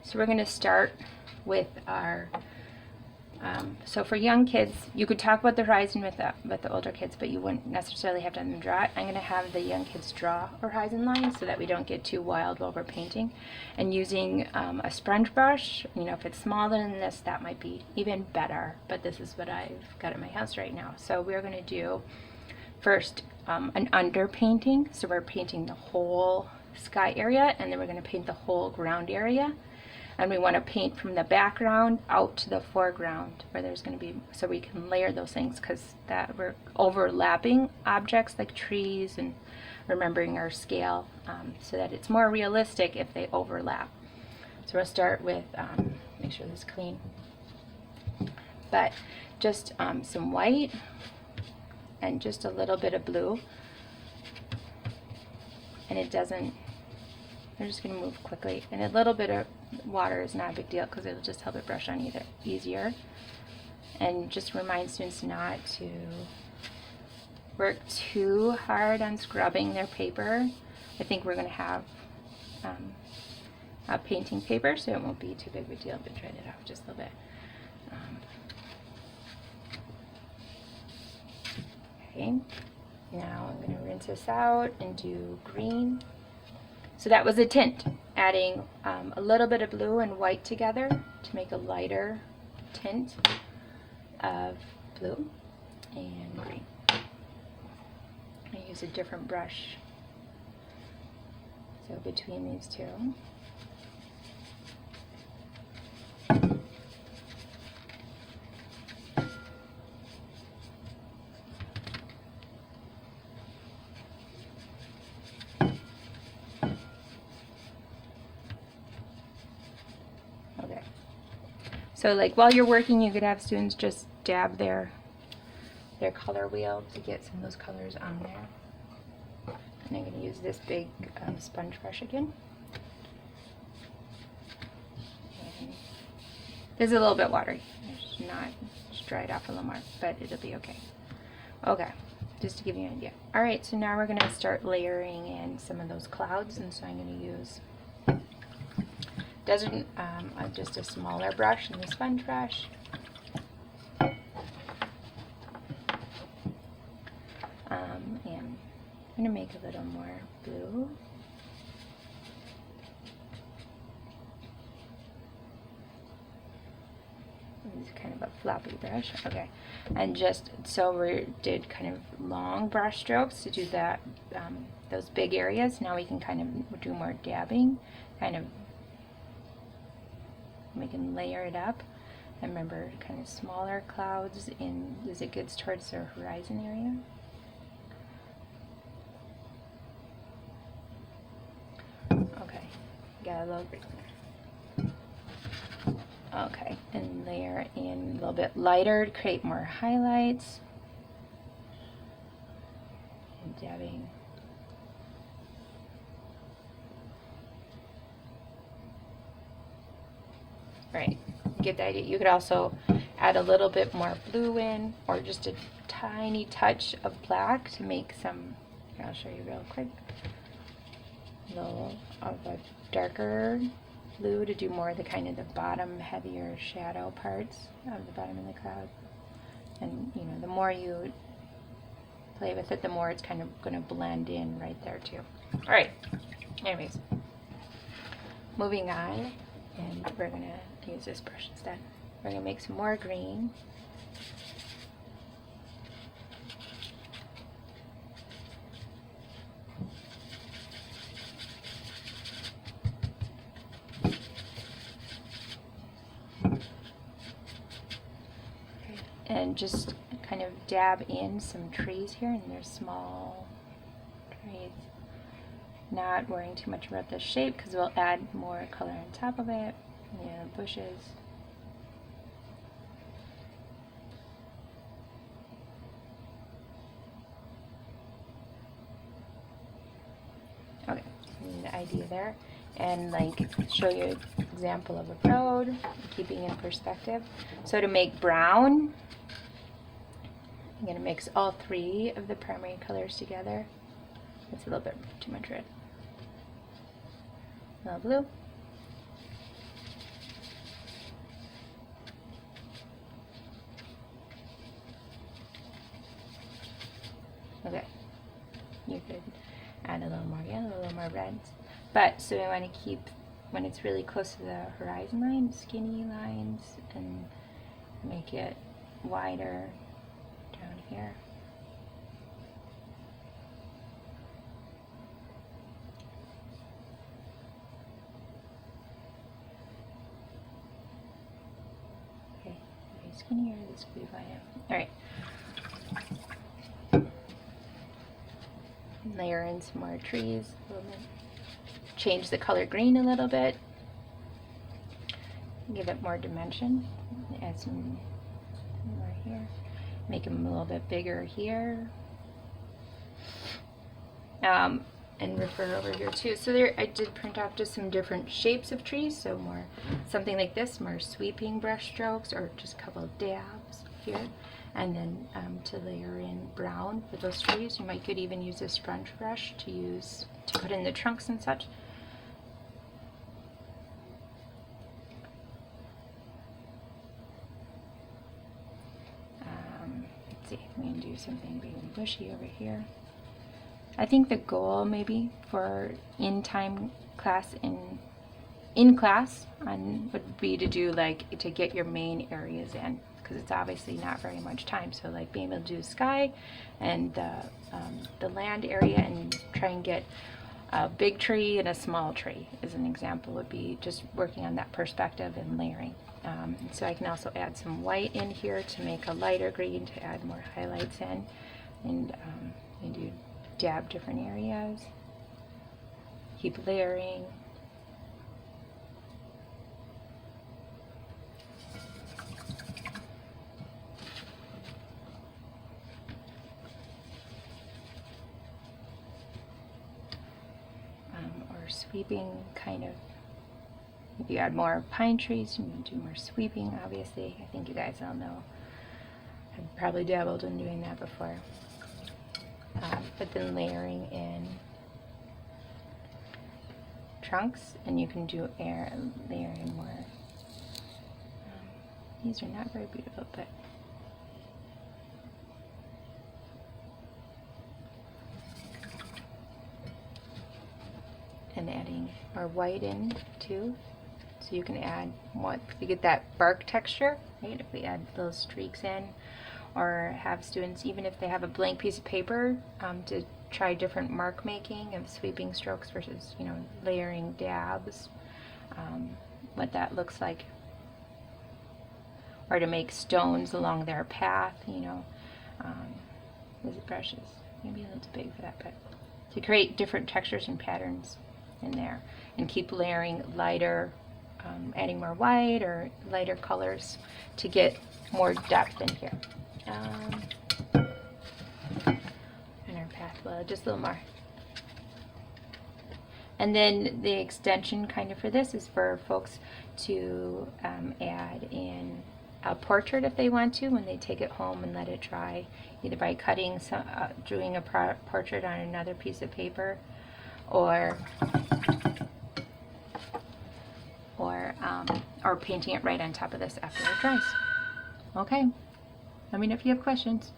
So we're going to start with our, so for young kids, you could talk about the horizon with the older kids, but you wouldn't necessarily have to have them draw it. I'm going to have the young kids draw a horizon line so that we don't get too wild while we're painting. And using a sponge brush, you know, if it's smaller than this, that might be even better, but this is what I've got at my house right now. So we're going to do first an underpainting. So we're painting the whole sky area, and then we're going to paint the whole ground area. And we want to paint from the background out to the foreground where there's going to be, so we can layer those things, because that we're overlapping objects like trees, and remembering our scale so that it's more realistic if they overlap. So we'll start with, make sure this is clean, but just some white and just a little bit of blue. And it doesn't, I'm just going to move quickly, and a little bit of water is not a big deal because it'll just help it brush on easier. And just remind students not to work too hard on scrubbing their paper. I think we're going to have a painting paper, so it won't be too big of a deal, but try it off just a little bit. Okay, now I'm going to rinse this out and do green. So that was a tint, adding a little bit of blue and white together to make a lighter tint of blue and green. I use a different brush, so between these two. So like while you're working, you could have students just dab their color wheel to get some of those colors on there. And I'm going to use this big sponge brush again. And this is a little bit watery. It's not, just dry it off a little more, but it'll be okay. Okay, just to give you an idea. Alright, so now we're going to start layering in some of those clouds, and so I'm going to use just a smaller brush and the sponge brush. And I'm going to make a little more blue. It's kind of a floppy brush. Okay, and just so we did kind of long brush strokes to do that, those big areas. Now we can kind of do more dabbing, kind of. We can layer it up, and remember, kind of smaller clouds as it gets towards the horizon area. Okay, got a little bit. Okay, and layer in a little bit lighter to create more highlights. And dabbing. Right, get the idea. You could also add a little bit more blue in, or just a tiny touch of black to make some, here, I'll show you real quick, a little of a darker blue to do more of the kind of the bottom heavier shadow parts of the bottom of the cloud. And you know, the more you play with it, the more it's kind of going to blend in right there too. Alright, anyways, moving on, and we're going to use this brush instead. We're going to make some more green. And just kind of dab in some trees here, and they're small trees. Not worrying too much about the shape because we'll add more color on top of it. Yeah, bushes. Okay, the idea there. And like show you an example of a road, keeping in perspective. So to make brown, I'm going to mix all three of the primary colors together. It's a little bit too much red. A little blue. But so we want to keep, when it's really close to the horizon line, skinny lines, and make it wider down here. Okay, skinnier, this could be fine. All right. Layer in some more trees a little bit. Change the color green a little bit. Give it more dimension. Add some more here. Make them a little bit bigger here. And refer over here too. So there, I did print off just some different shapes of trees. So more something like this, more sweeping brush strokes, or just a couple of dabs here. And then to layer in brown for those trees. You could even use a sponge brush to put in the trunks and such. Let's see, I'm going to do something big and bushy over here. I think the goal maybe for in-time class in class would be to do to get your main areas in, because it's obviously not very much time. So like being able to do sky and the land area, and try and get a big tree and a small tree as an example, would be just working on that perspective and layering. So I can also add some white in here to make a lighter green to add more highlights in, and do dab different areas. Keep layering. Or sweeping kind of. If you add more pine trees, you can do more sweeping, obviously. I think you guys all know. I've probably dabbled in doing that before. But then layering in trunks, and you can do layering more. These are not very beautiful, but and adding more white in too, so you can add more to get that bark texture, right? If we add those streaks in, or have students, even if they have a blank piece of paper, to try different mark making of sweeping strokes versus, layering dabs, what that looks like. Or to make stones along their path, with brushes. Maybe a little big for that, but to create different textures and patterns in there, and keep layering lighter, adding more white or lighter colors to get more depth in here. And our path, well, just a little more. And then the extension kind of for this is for folks to add in a portrait if they want to, when they take it home and let it dry, either by cutting doing a portrait on another piece of paper, or painting it right on top of this after it dries. Okay, let me know if you have questions.